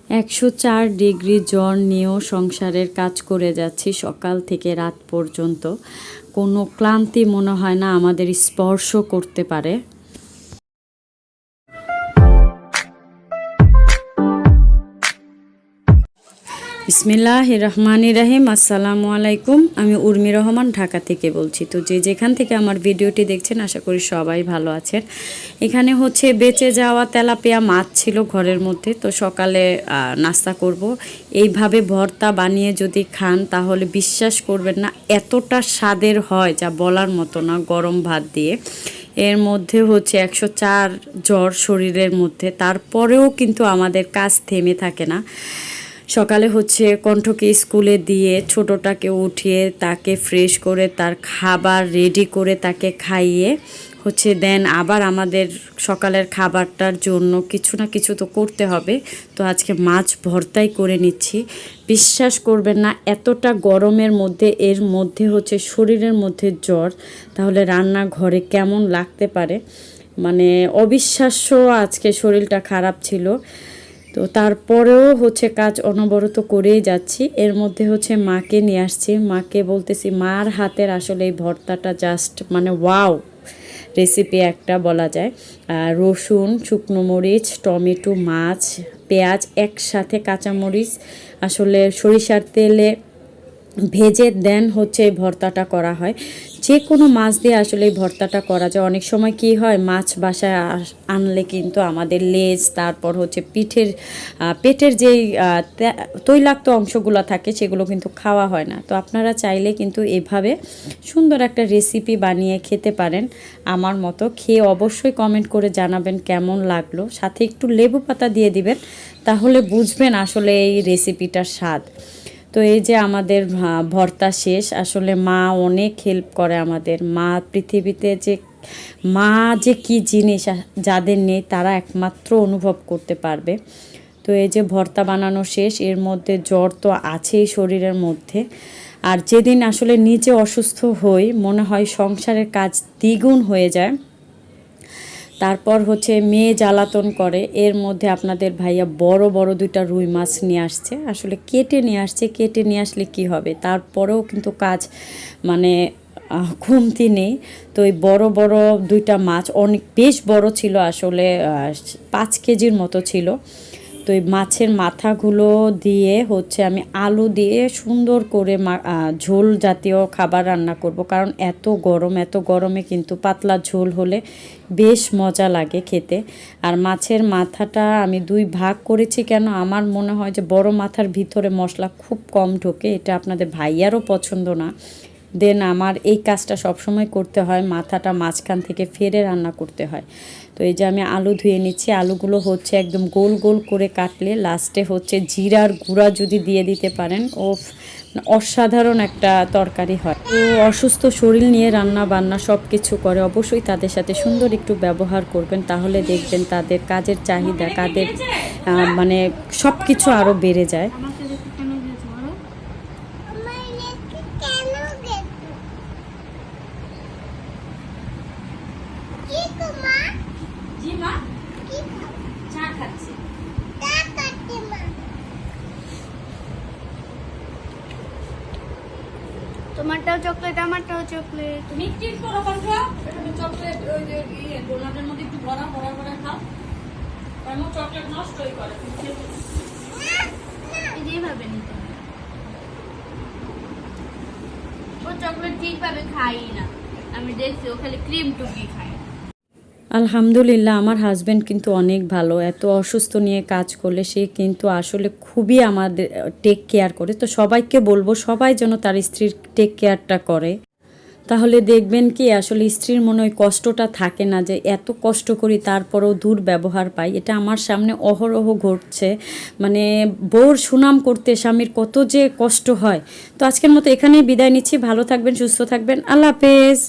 104 degree জ্বর নিয়েও সংসারের কাজ করে যাচ্ছি সকাল থেকে রাত পর্যন্ত। কোনো ক্লান্তি মনে হয় না আমাদের স্পর্শ করতে পারে। বিসমিল্লাহির রহমানির রহিম। আসসালামু আলাইকুম। আমি উর্মি রহমান ঢাকা থেকে বলছি। তো যেখান থেকে আমার ভিডিওটি দেখছেন আশা করি সবাই ভালো আছেন। এখানে হচ্ছে বেঁচে যাওয়া তেলাপিয়া মাছ ছিল ঘরের মধ্যে, তো সকালে নাস্তা করব। এইভাবে ভর্তা বানিয়ে যদি খান তাহলে বিশ্বাস করবেন না এতটা স্বাদের হয় যা বলার মতো না। গরম ভাত দিয়ে এর মধ্যে হচ্ছে 104 জ্বর শরীরের মধ্যে, তারপরেও কিন্তু আমাদের কাজ থেমে থাকে না। সকালে হচ্ছে কণ্ঠকে স্কুলে দিয়ে ছোটোটাকে উঠিয়ে তাকে ফ্রেশ করে তার খাবার রেডি করে তাকে খাইয়ে হচ্ছে দেন আবার আমাদের সকালের খাবারটার জন্য কিছু না কিছু তো করতে হবে। তো আজকে মাছ ভর্তাই করে নিচ্ছি। বিশ্বাস করবেন না এতটা গরমের মধ্যে এর মধ্যে হচ্ছে শরীরের মধ্যে জ্বর, তাহলে রান্নাঘরে কেমন লাগতে পারে, মানে অবিশ্বাস্য। আজকে শরীরটা খারাপ ছিল, তো তারপরেও হচ্ছে কাজ অনবরত করেই যাচ্ছি। এর মধ্যে হচ্ছে মাকে নিয়ে আসছি, মাকে বলতেছি মার হাতের আসলে এই ভর্তাটা জাস্ট মানে ওয়াও রেসিপি একটা বলা যায়। রসুন, শুকনো মরিচ, টমেটো, মাছ, পেঁয়াজ একসাথে, কাঁচামরিচ আসলে সরিষার তেলে ভেজে দেন হচ্ছে এই ভর্তাটা করা হয়। যে কোনো মাছ দিয়ে আসলে এই ভর্তাটা করা যায়। অনেক সময় কি হয়, মাছ বাসায় আনলে কিন্তু আমাদের লেজ, তারপর হচ্ছে পেটের যেই তৈলাক্ত অংশগুলো থাকে সেগুলো কিন্তু খাওয়া হয় না। তো আপনারা চাইলে কিন্তু এভাবে সুন্দর একটা রেসিপি বানিয়ে খেতে পারেন। আমার মতো খেয়ে অবশ্যই কমেন্ট করে জানাবেন কেমন লাগলো। সাথে একটু লেবু পাতা দিয়ে দিবেন, তাহলে বুঝবেন আসলে এই রেসিপিটার স্বাদ। তো এই যে আমাদের ভর্তা শেষ। আসলে মা অনেক হেল্প করে আমাদের। মা পৃথিবীতে যে মা যে কি জিনিস যাদের নেই তারা একমাত্র অনুভব করতে পারবে। তো এই যে ভর্তা বানানো শেষ। এর মধ্যে জ্বর তো আছেই শরীরের মধ্যে, আর যেদিন আসলে নিজে অসুস্থ হই মনে হয় সংসারের কাজ দ্বিগুণ হয়ে যায়। তারপর হচ্ছে মেয়ে জ্বালাতন করে। এর মধ্যে আপনাদের ভাইয়া বড় বড় 2টা রুই মাছ নিয়ে আসছে। আসলে কেটে নিয়ে আসছে, কেটে নিয়ে আসলে কি হবে, তারপরেও কিন্তু কাজ মানে কমতি নেই। তো এই বড় বড় 2টা মাছ অনেক বেশ বড় ছিল, আসলে 5 কেজির মতো ছিল। তো এই মাছের মাথাগুলো দিয়ে হচ্ছে আমি আলু দিয়ে সুন্দর করে ঝোল জাতীয় খাবার রান্না করব, কারণ এত গরমে কিন্তু পাতলা ঝোল হলে বেশ মজা লাগে খেতে। আর মাছের মাথাটা আমি 2 ভাগ করেছি কেন, আমার মনে হয় যে বড় মাথার ভিতরে মশলা খুব কম ঢোকে, এটা আপনাদের ভাইয়ারও পছন্দ না। দেন আমার এই কাজটা সবসময় করতে হয়, মাথাটা মাঝখান থেকে ফেরে রান্না করতে হয়। তো এই যে আমি আলু ধুয়ে নিচ্ছি। আলুগুলো হচ্ছে একদম গোল গোল করে কাটলে লাস্টে হচ্ছে জিরার গুঁড়া যদি দিয়ে দিতে পারেন, ও অসাধারণ একটা তরকারি হয়। তো অসুস্থ শরীর নিয়ে রান্না বান্না সব কিছু করে, অবশ্যই তাদের সাথে সুন্দর একটু ব্যবহার করবেন, তাহলে দেখবেন তাদের কাজের চাহিদা, কাদের মানে সব কিছু আরও বেড়ে যায়। তোমারটাও চকলেট, আমারটাও চকলেট। তুমি কি করো কন্ঠা? এটা চকলেট ওই যে ডোনাটের মধ্যে একটু ভরা ভরা করে খাও, কারণ চকলেট নষ্টই করে। এইভাবে নিতে হবে। ও চকলেট ঠিকভাবে খাই না, আমি দেখছি ও খালি ক্রিম টুকি খায়। আলহামদুলিল্লাহ, আমার হাজব্যান্ড কিন্তু অনেক ভালো। এত অসুস্থ নিয়ে কাজ করলে সে কিন্তু আসলে খুবই আমাদের টেক কেয়ার করে। তো সবাইকে বলবো সবাই যেন তার স্ত্রীর টেক কেয়ারটা করে, তাহলে দেখবেন কি আসলে স্ত্রীর মনে ওই কষ্টটা থাকে না যে এত কষ্ট করি তারপরেও দুর্ব্যবহার পাই। এটা আমার সামনে অহরহ ঘটছে। মানে বউর সুনাম করতে স্বামীর কত যে কষ্ট হয়। তো আজকের মতো এখানেই বিদায় নিচ্ছি। ভালো থাকবেন, সুস্থ থাকবেন, আল্লাহ হাফেজ।